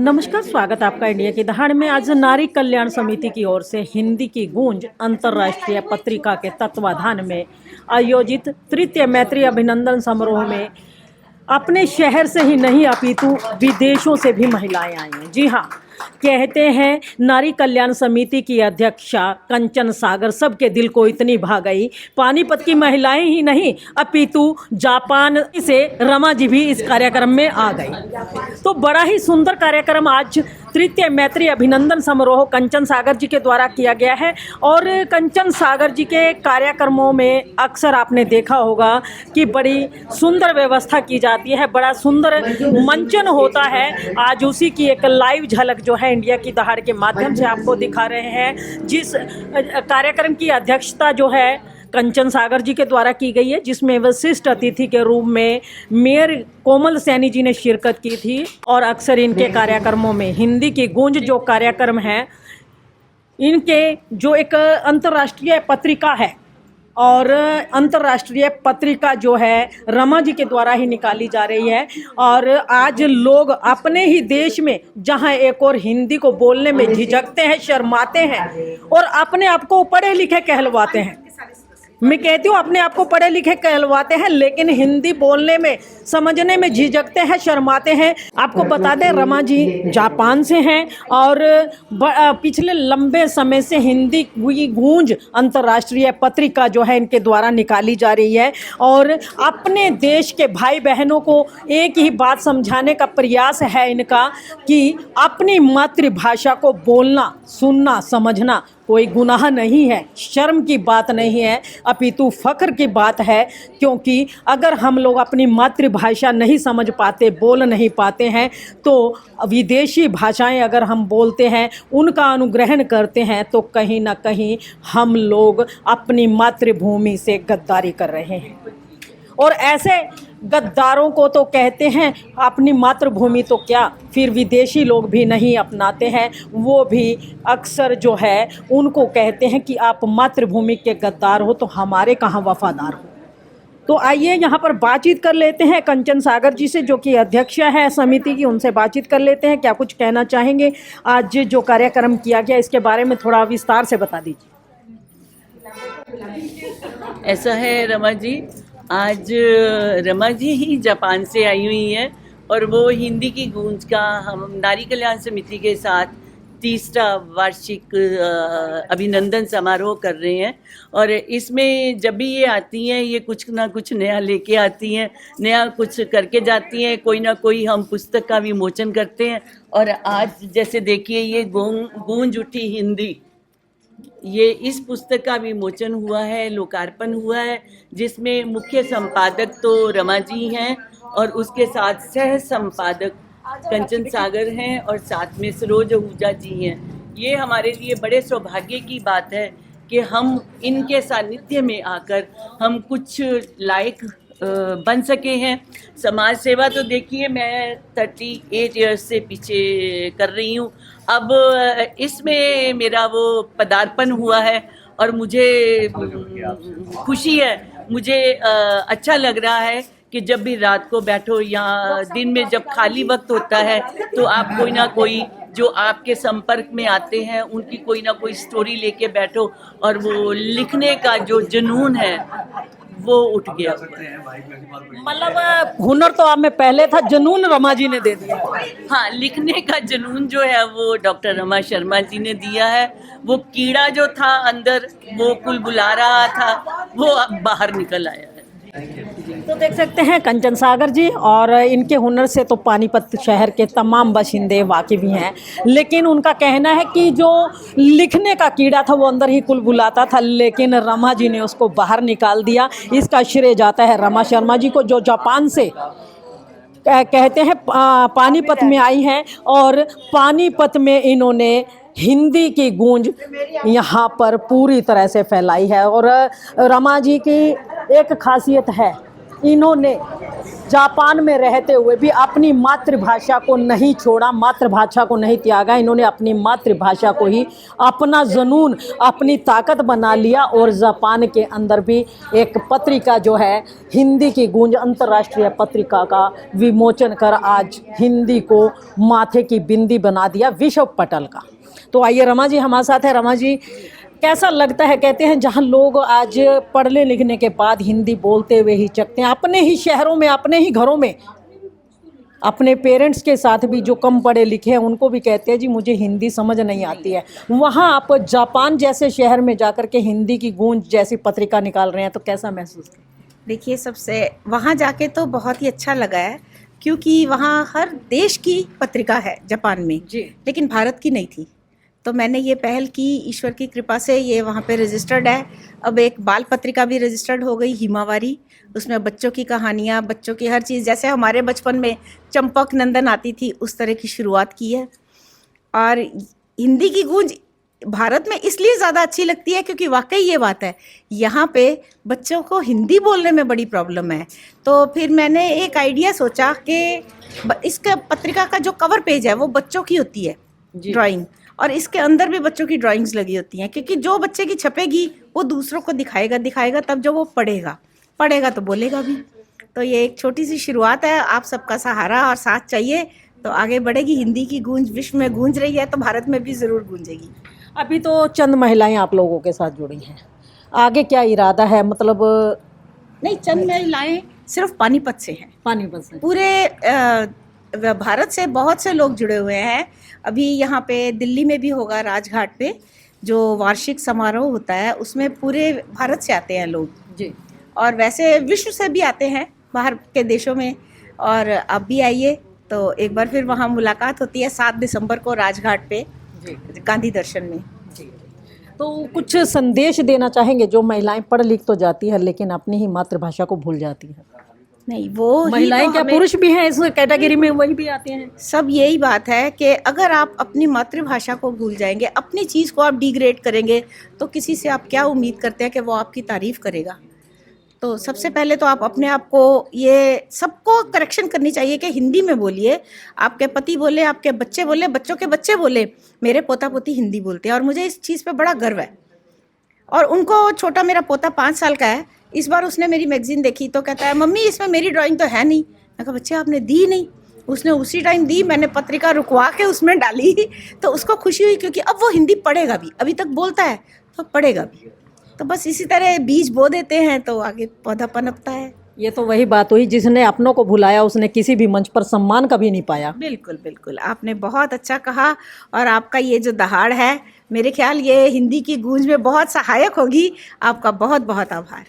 नमस्कार, स्वागत है आपका इंडिया की दहाड़ में। आज नारी कल्याण समिति की ओर से हिंदी की गूंज अंतर्राष्ट्रीय पत्रिका के तत्वाधान में आयोजित तृतीय मैत्री अभिनंदन समारोह में अपने शहर से ही नहीं अपितु विदेशों से भी महिलाएं आई हैं। जी हाँ, कहते हैं नारी कल्याण समिति की अध्यक्षा कंचन सागर सबके दिल को इतनी भा गई। पानीपत की महिलाएं ही नहीं अपितु जापान से रमा जी भी इस कार्यक्रम में आ गई। तो बड़ा ही सुंदर कार्यक्रम आज तृतीय मैत्री अभिनंदन समारोह कंचन सागर जी के द्वारा किया गया है। और कंचन सागर जी के कार्यक्रमों में अक्सर आपने देखा होगा कि बड़ी सुंदर व्यवस्था की जाती है, बड़ा सुंदर मंचन होता है। आज उसी की एक लाइव झलक जो है इंडिया की दहाड़ के माध्यम से आपको दिखा रहे हैं, जिस कार्यक्रम की अध्यक्षता जो है कंचन सागर जी के द्वारा की गई है, जिसमें विशिष्ट अतिथि के रूप में मेयर कोमल सैनी जी ने शिरकत की थी। और अक्सर इनके कार्यक्रमों में हिंदी की गूंज जो कार्यक्रम है, इनके जो एक अंतर्राष्ट्रीय पत्रिका है और अंतर्राष्ट्रीय पत्रिका जो है रमा जी के द्वारा ही निकाली जा रही है। और आज लोग अपने ही देश में जहां एक और हिंदी को बोलने में झिझकते हैं, शर्माते हैं और अपने आप को पढ़े लिखे कहलवाते हैं। मैं कहती हूँ अपने आप को पढ़े लिखे कहलवाते हैं, लेकिन हिंदी बोलने में समझने में झिझकते हैं, शर्माते हैं। आपको बता दें रमा जी जापान से हैं और पिछले लंबे समय से हिंदी की गूंज अंतर्राष्ट्रीय पत्रिका जो है इनके द्वारा निकाली जा रही है। और अपने देश के भाई बहनों को एक ही बात समझाने का प्रयास है इनका कि अपनी मातृभाषा को बोलना, सुनना, समझना कोई गुनाह नहीं है, शर्म की बात नहीं है, अपितु फ़ख्र की बात है। क्योंकि अगर हम लोग अपनी मातृभाषा नहीं समझ पाते, बोल नहीं पाते हैं, तो विदेशी भाषाएं अगर हम बोलते हैं, उनका अनुग्रहण करते हैं, तो कहीं ना कहीं हम लोग अपनी मातृभूमि से गद्दारी कर रहे हैं। और ऐसे गद्दारों को तो कहते हैं अपनी मातृभूमि तो क्या, फिर विदेशी लोग भी नहीं अपनाते हैं, वो भी अक्सर जो है उनको कहते हैं कि आप मातृभूमि के गद्दार हो तो हमारे कहाँ वफादार हो। तो आइए यहाँ पर बातचीत कर लेते हैं कंचन सागर जी से, जो कि अध्यक्ष है समिति की। उनसे बातचीत कर लेते हैं, क्या कुछ कहना चाहेंगे आज जो कार्यक्रम किया गया इसके बारे में थोड़ा विस्तार से बता दीजिए। ऐसा है रमा जी, आज रमा जी ही जापान से आई हुई हैं और वो हिंदी की गूंज का हम नारी कल्याण समिति के साथ तीसरा वार्षिक अभिनंदन समारोह कर रहे हैं। और इसमें जब भी ये आती हैं, ये कुछ ना कुछ नया लेके आती हैं, नया कुछ करके जाती हैं। कोई ना कोई हम पुस्तक का विमोचन करते हैं। और आज जैसे देखिए ये गूंज उठी हिंदी, ये इस पुस्तक का विमोचन हुआ है, लोकार्पण हुआ है, जिसमें मुख्य संपादक तो रमा जी हैं और उसके साथ सह संपादक कंचन सागर हैं और साथ में सरोज आहूजा जी हैं। ये हमारे लिए बड़े सौभाग्य की बात है कि हम इनके सानिध्य में आकर हम कुछ लायक बन सके हैं। समाज सेवा तो देखिए मैं 38 ईयर्स से पीछे कर रही हूँ। अब इसमें मेरा वो पदार्पण हुआ है और मुझे खुशी है, मुझे अच्छा लग रहा है कि जब भी रात को बैठो या दिन में जब खाली वक्त होता है तो आप कोई ना कोई जो आपके संपर्क में आते हैं उनकी कोई ना कोई स्टोरी लेके बैठो और वो लिखने का जो जुनून है वो उठ गया। मतलब हुनर तो आप में पहले था, जुनून रमा जी ने दे दिया। हाँ, लिखने का जुनून जो है वो डॉक्टर रमा शर्मा जी ने दिया है। वो कीड़ा जो था अंदर वो कुलबुला रहा था, वो अब बाहर निकल आया है। तो देख सकते हैं कंचन सागर जी, और इनके हुनर से तो पानीपत शहर के तमाम बाशिंदे वाकिफ भी हैं। लेकिन उनका कहना है कि जो लिखने का कीड़ा था वो अंदर ही कुलबुलाता था, लेकिन रमा जी ने उसको बाहर निकाल दिया। इसका श्रेय जाता है रमा शर्मा जी को, जो जापान से कहते हैं पानीपत में आई हैं और पानीपत में इन्होंने हिंदी की गूंज यहाँ पर पूरी तरह से फैलाई है। और रमा जी की एक खासियत है, इन्होंने जापान में रहते हुए भी अपनी मातृभाषा को नहीं छोड़ा, मातृभाषा को नहीं त्यागा। इन्होंने अपनी मातृभाषा को ही अपना जुनून, अपनी ताकत बना लिया और जापान के अंदर भी एक पत्रिका जो है हिंदी की गूंज अंतर्राष्ट्रीय पत्रिका का विमोचन कर आज हिंदी को माथे की बिंदी बना दिया विश्व पटल का। तो आइए रमा जी हमारे साथ है। रमा जी, कैसा लगता है? कहते हैं जहाँ लोग आज पढ़ने लिखने के बाद हिंदी बोलते हुए ही चकते हैं, अपने ही शहरों में, अपने ही घरों में, अपने पेरेंट्स के साथ भी जो कम पढ़े लिखे हैं उनको भी कहते हैं जी मुझे हिंदी समझ नहीं आती है। वहाँ आप जापान जैसे शहर में जाकर के हिंदी की गूंज जैसी पत्रिका निकाल रहे हैं, तो कैसा महसूस? देखिए, सबसे वहाँ जाके तो बहुत ही अच्छा लगा है, क्योंकि वहाँ हर देश की पत्रिका है जापान में जी। लेकिन भारत की नहीं थी। तो मैंने ये पहल की, ईश्वर की कृपा से ये वहाँ पे रजिस्टर्ड है। अब एक बाल पत्रिका भी रजिस्टर्ड हो गई, हिमावारी। उसमें बच्चों की कहानियाँ, बच्चों की हर चीज़, जैसे हमारे बचपन में चंपक नंदन आती थी उस तरह की शुरुआत की है। और हिंदी की गूंज भारत में इसलिए ज़्यादा अच्छी लगती है क्योंकि वाकई ये बात है, यहाँ पे बच्चों को हिंदी बोलने में बड़ी प्रॉब्लम है। तो फिर मैंने एक आइडिया सोचा कि इसका पत्रिका का जो कवर पेज है वो बच्चों की होती है ड्राइंग, और इसके अंदर भी बच्चों की ड्राइंग्स लगी होती हैं, क्योंकि जो बच्चे की छपेगी वो दूसरों को दिखाएगा, तब जब वो पढ़ेगा तो बोलेगा भी। तो ये एक छोटी सी शुरुआत है, आप सबका सहारा और साथ चाहिए तो आगे बढ़ेगी। हिंदी की गूंज विश्व में गूंज रही है तो भारत में भी ज़रूर गूंजेगी। अभी तो चंद महिलाएं आप लोगों के साथ जुड़ी हैं, आगे क्या इरादा है? मतलब नहीं, चंद महिलाएं सिर्फ पानीपत से हैं, पानीपत से पूरे भारत से बहुत से लोग जुड़े हुए हैं। अभी यहाँ पे दिल्ली में भी होगा, राजघाट पे जो वार्षिक समारोह होता है उसमें पूरे भारत से आते हैं लोग जी, और वैसे विश्व से भी आते हैं बाहर के देशों में। और आप भी आइए तो एक बार फिर वहाँ मुलाकात होती है 7 दिसंबर को राजघाट पे गांधी दर्शन में। जी। तो कुछ संदेश देना चाहेंगे जो महिलाएं पढ़ लिख तो जाती है लेकिन अपनी ही मातृभाषा को भूल जाती है? नहीं, वो महिलाएं क्या, पुरुष भी हैं इस कैटेगरी में, वही भी आते हैं? सब यही बात है कि अगर आप अपनी मातृभाषा को भूल जाएंगे, अपनी चीज़ को आप डिग्रेड करेंगे, तो किसी से आप क्या उम्मीद करते हैं कि वो आपकी तारीफ करेगा? तो सबसे पहले तो आप अपने आप को, ये सबको करेक्शन करनी चाहिए कि हिंदी में बोलिए। आपके पति बोले, आपके बच्चे बोले, बच्चों के बच्चे बोले, मेरे पोता पोती हिंदी बोलते हैं और मुझे इस चीज़ पे बड़ा गर्व है। और उनको, छोटा मेरा पोता 5 साल का है, इस बार उसने मेरी मैगजीन देखी तो कहता है मम्मी इसमें मेरी ड्राइंग तो है नहीं। मैं कहा बच्चे आपने दी नहीं। उसने उसी टाइम दी, मैंने पत्रिका रुकवा के उसमें डाली तो उसको खुशी हुई, क्योंकि अब वो हिंदी पढ़ेगा भी, अभी तक बोलता है तो पढ़ेगा भी। तो बस इसी तरह बीज बो देते हैं तो आगे पौधा पनपता है। ये तो वही बात हुई, जिसने अपनों को भुलाया उसने किसी भी मंच पर सम्मान कभी नहीं पाया। बिल्कुल बिल्कुल, आपने बहुत अच्छा कहा। और आपका ये जो दहाड़ है, मेरे ख्याल ये हिंदी की गूंज में बहुत सहायक होगी। आपका बहुत बहुत आभार।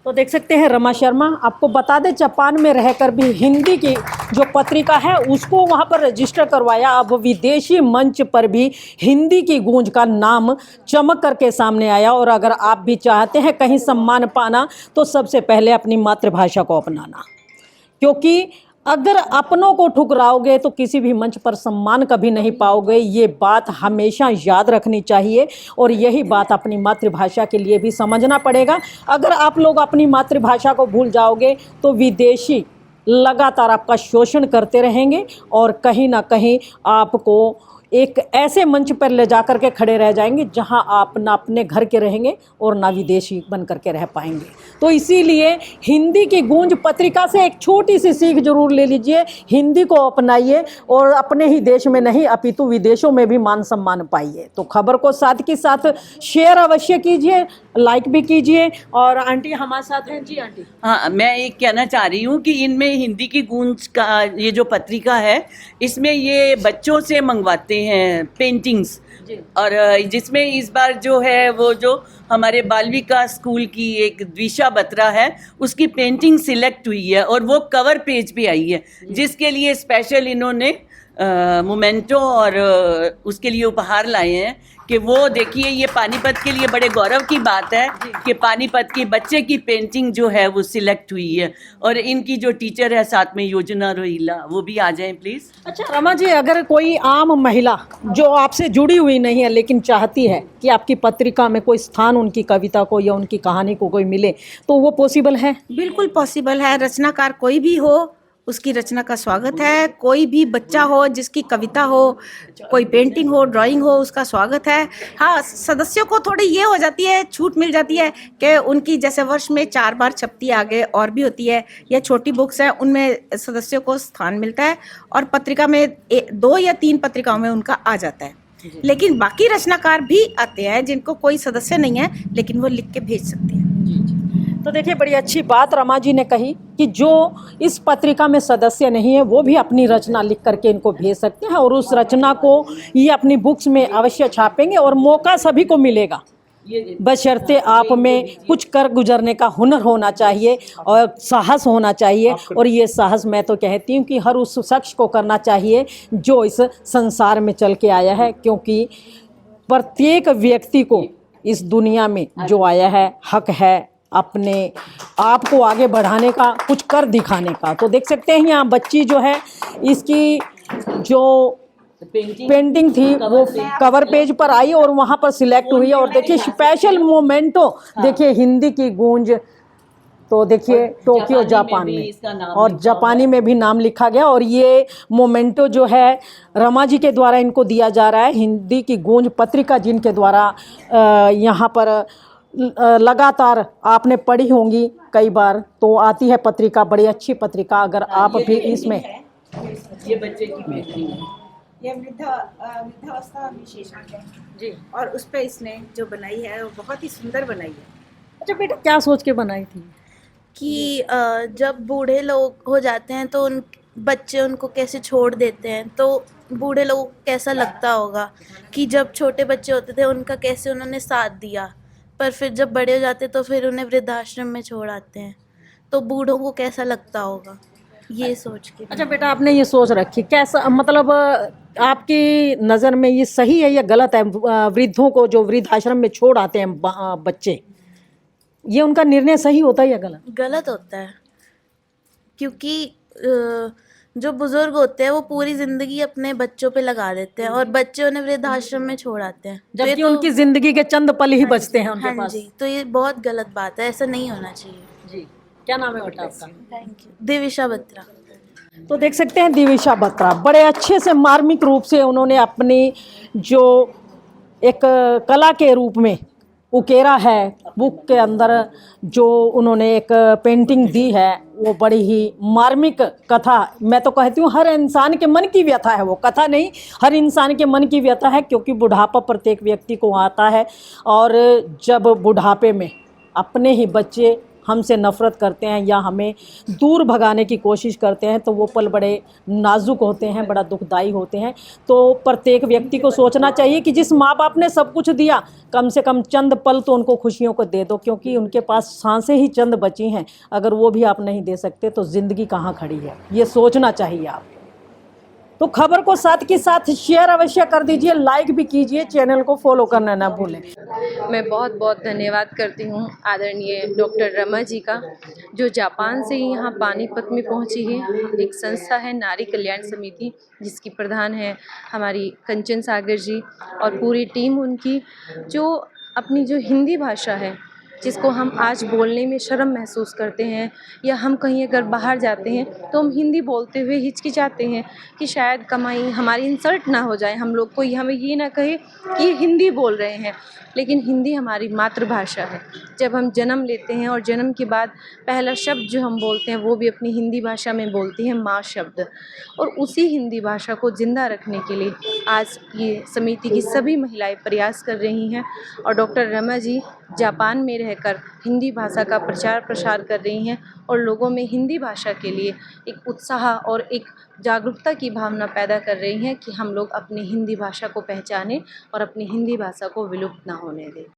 तो देख सकते हैं रमा शर्मा, आपको बता दें जापान में रहकर भी हिंदी की जो पत्रिका है उसको वहां पर रजिस्टर करवाया। अब विदेशी मंच पर भी हिंदी की गूंज का नाम चमक करके सामने आया। और अगर आप भी चाहते हैं कहीं सम्मान पाना तो सबसे पहले अपनी मातृभाषा को अपनाना, क्योंकि अगर अपनों को ठुकराओगे तो किसी भी मंच पर सम्मान कभी नहीं पाओगे। ये बात हमेशा याद रखनी चाहिए और यही बात अपनी मातृभाषा के लिए भी समझना पड़ेगा। अगर आप लोग अपनी मातृभाषा को भूल जाओगे तो विदेशी लगातार आपका शोषण करते रहेंगे और कहीं ना कहीं आपको एक ऐसे मंच पर ले जा कर के खड़े रह जाएंगे जहां आप ना अपने घर के रहेंगे और ना विदेशी बन कर के रह पाएंगे। तो इसीलिए हिंदी की गूंज पत्रिका से एक छोटी सी सीख जरूर ले लीजिए, हिंदी को अपनाइए और अपने ही देश में नहीं अपितु विदेशों में भी मान सम्मान पाइए। तो खबर को साथ के साथ शेयर अवश्य कीजिए, लाइक भी कीजिए। और आंटी हमारे साथ हैं। जी आंटी। हाँ, मैं ये कहना चाह रही हूँ कि इनमें हिंदी की गूंज का ये जो पत्रिका है इसमें ये बच्चों से मंगवाते हैं पेंटिंग्स, और जिसमें इस बार जो है वो जो हमारे बाल विकास स्कूल की एक द्विशा बत्रा है उसकी पेंटिंग सिलेक्ट हुई है और वो कवर पेज पे आई है, जिसके लिए स्पेशल इन्होंने मोमेंटो और उसके लिए उपहार लाए हैं कि वो देखिए, ये पानीपत के लिए बड़े गौरव की बात है कि पानीपत की बच्चे की पेंटिंग जो है वो सिलेक्ट हुई है। और इनकी जो टीचर है साथ में योजना रोहिला, वो भी आ जाएं प्लीज़। अच्छा रमा जी, अगर कोई आम महिला जो आपसे जुड़ी हुई नहीं है लेकिन चाहती है कि आपकी पत्रिका में कोई स्थान उनकी कविता को या उनकी कहानी को कोई मिले, तो वो पॉसिबल है? बिल्कुल पॉसिबल है। रचनाकार कोई भी हो, उसकी रचना का स्वागत है। कोई भी बच्चा हो जिसकी कविता हो, कोई पेंटिंग हो, ड्राइंग हो, उसका स्वागत है। हाँ, सदस्यों को थोड़ी ये हो जाती है, छूट मिल जाती है कि उनकी जैसे वर्ष में 4 बार छपती है, आगे और भी होती है, या छोटी बुक्स है, उनमें सदस्यों को स्थान मिलता है और पत्रिका में 2 या 3 पत्रिकाओं में उनका आ जाता है। लेकिन बाकी रचनाकार भी आते हैं जिनको कोई सदस्य नहीं है, लेकिन वो लिख के भेज सकते हैं। तो देखिए, बड़ी अच्छी बात रमा जी ने कही कि जो इस पत्रिका में सदस्य नहीं है वो भी अपनी रचना लिख करके इनको भेज सकते हैं और उस रचना को ये अपनी बुक्स में अवश्य छापेंगे और मौका सभी को मिलेगा, बशर्ते आप में कुछ कर गुजरने का हुनर होना चाहिए और साहस होना चाहिए। और ये साहस मैं तो कहती हूँ कि हर उस शख्स को करना चाहिए जो इस संसार में चल के आया है, क्योंकि प्रत्येक व्यक्ति को इस दुनिया में जो आया है हक है अपने आप को आगे बढ़ाने का, कुछ कर दिखाने का। तो देख सकते हैं यहाँ बच्ची जो है, इसकी जो पेंटिंग थी वो कवर पेज पर आई और वहाँ पर सिलेक्ट हुई है। और देखिए स्पेशल मोमेंटो, देखिए हिंदी की गूंज, तो देखिए टोक्यो जापान में, और जापानी में भी नाम लिखा गया। और ये मोमेंटो जो है रमा जी के द्वारा इनको दिया जा रहा है। हिंदी की गूंज पत्रिका जिनके द्वारा यहाँ पर लगातार आपने पढ़ी होंगी कई बार, तो आती है पत्रिका, बड़ी अच्छी पत्रिका। अगर आप भी इसमें, ये बच्चे की पेंटिंग है, ये वृद्धावस्था विशेषज्ञ है जी, और उस पे इसने जो बनाई है वो बहुत ही सुंदर बनाई है। अच्छा बेटा, क्या सोच के बनाई थी? कि जब बूढ़े लोग हो जाते हैं तो उन बच्चे उनको कैसे छोड़ देते हैं, तो बूढ़े लोगों को कैसा लगता होगा कि जब छोटे बच्चे होते थे उनका कैसे उन्होंने साथ दिया, पर फिर जब बड़े हो जाते तो फिर उन्हें वृद्धाश्रम में छोड़ आते हैं, तो बूढ़ों को कैसा लगता होगा, ये सोच के। अच्छा बेटा, आपने ये सोच रखी, कैसा मतलब आपकी नज़र में ये सही है या गलत है? वृद्धों को जो वृद्धाश्रम में छोड़ आते हैं बच्चे, ये उनका निर्णय सही होता है या गलत? गलत होता है, क्योंकि जो बुजुर्ग होते हैं वो पूरी जिंदगी अपने बच्चों पे लगा देते हैं और बच्चे उन्हें वृद्धाश्रम में छोड़ आते हैं, जबकि उनकी जिंदगी के चंद पल ही बचते हैं उनके हाँ पास। जी, तो ये बहुत गलत बात है, ऐसा नहीं होना चाहिए। जी, क्या नाम है बेटा आपका? Thank you. दिविशा बत्रा। तो देख सकते हैं दिविशा बत्रा बड़े अच्छे से मार्मिक रूप से उन्होंने अपनी जो एक कला के रूप में उकेरा है, बुक के अंदर जो उन्होंने एक पेंटिंग दी है, वो बड़ी ही मार्मिक कथा, मैं तो कहती हूँ हर इंसान के मन की व्यथा है, वो कथा नहीं, हर इंसान के मन की व्यथा है। क्योंकि बुढ़ापा प्रत्येक व्यक्ति को आता है और जब बुढ़ापे में अपने ही बच्चे हमसे नफ़रत करते हैं या हमें दूर भगाने की कोशिश करते हैं, तो वो पल बड़े नाजुक होते हैं, बड़ा दुखदाई होते हैं। तो प्रत्येक व्यक्ति को सोचना चाहिए कि जिस माँ बाप ने सब कुछ दिया, कम से कम चंद पल तो उनको खुशियों को दे दो, क्योंकि उनके पास सांसें ही चंद बची हैं। अगर वो भी आप नहीं दे सकते तो ज़िंदगी कहाँ खड़ी है, ये सोचना चाहिए आप। तो खबर को साथ के साथ शेयर अवश्य कर दीजिए, लाइक भी कीजिए, चैनल को फॉलो करना ना भूलें। मैं बहुत बहुत धन्यवाद करती हूँ आदरणीय डॉक्टर रमा जी का, जो जापान से ही यहाँ पानीपत में पहुँची है। एक संस्था है नारी कल्याण समिति, जिसकी प्रधान है हमारी कंचन सागर जी और पूरी टीम उनकी, जो अपनी जो हिंदी भाषा है जिसको हम आज बोलने में शर्म महसूस करते हैं, या हम कहीं अगर बाहर जाते हैं तो हम हिंदी बोलते हुए हिचकिचाते हैं कि शायद कमाई हमारी इंसल्ट ना हो जाए, हम लोग कोई हमें ये ना कहे कि ये हिंदी बोल रहे हैं। लेकिन हिंदी हमारी मातृभाषा है। जब हम जन्म लेते हैं और जन्म के बाद पहला शब्द जो हम बोलते हैं वो भी अपनी हिंदी भाषा में बोलते हैं, माँ शब्द। और उसी हिंदी भाषा को ज़िंदा रखने के लिए आज ये समिति की सभी महिलाएं प्रयास कर रही हैं और डॉक्टर रमा जी जापान में रहकर हिंदी भाषा का प्रचार प्रसार कर रही हैं और लोगों में हिंदी भाषा के लिए एक उत्साह और एक जागरूकता की भावना पैदा कर रही हैं कि हम लोग अपनी हिंदी भाषा को पहचानें और अपनी हिंदी भाषा को विलुप्त ना होने दें।